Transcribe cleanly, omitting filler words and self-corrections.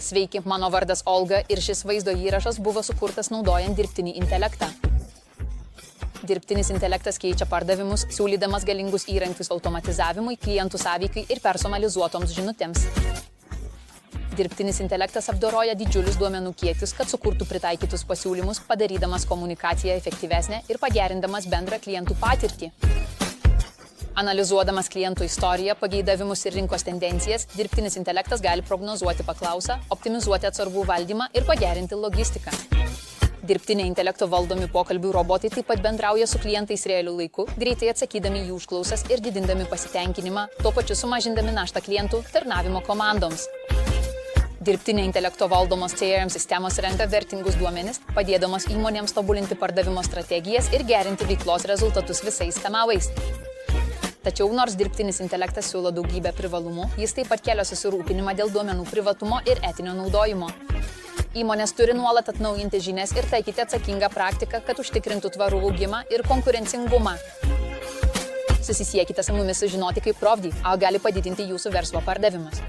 Sveiki, mano vardas Olga ir šis vaizdo įrašas buvo sukurtas naudojant dirbtinį intelektą. Dirbtinis intelektas keičia pardavimus, siūlydamas galingus įrankius automatizavimui, klientų sąveikai ir personalizuotoms žinutėms. Dirbtinis intelektas apdoroja didžiulius duomenų kiekius, kad sukurtų pritaikytus pasiūlymus, padarydamas komunikaciją efektyvesnę ir pagerindamas bendrą klientų patirtį. Analizuodamas klientų istoriją, pageidavimus ir rinkos tendencijas, dirbtinis intelektas gali prognozuoti paklausą, optimizuoti atsargų valdymą ir pagerinti logistiką. Dirbtinio intelekto valdomi pokalbių robotai taip pat bendrauja su klientais realiu laiku, greitai atsakydami jų užklausas ir didindami pasitenkinimą, tuo pačiu sumažindami naštą klientų tarnavimo komandoms. Dirbtinio intelekto valdomos CRM sistemos renka vertingus duomenis, padėdamos įmonėms tobulinti pardavimo strategijas ir gerinti veiklos rezultatus visais kanalais. Tačiau nors dirbtinis intelektas siūlo daugybę privalumų, jis taip pat kelia susirūpinimą dėl duomenų privatumo ir etinio naudojimo. Įmonės turi nuolat atnaujinti žinias ir taikyti atsakingą praktiką, kad užtikrintų tvarų augimą ir konkurencingumą. Susisiekite su mumis sužinoti, kaip Provdi gali padidinti jūsų verslo pardavimus.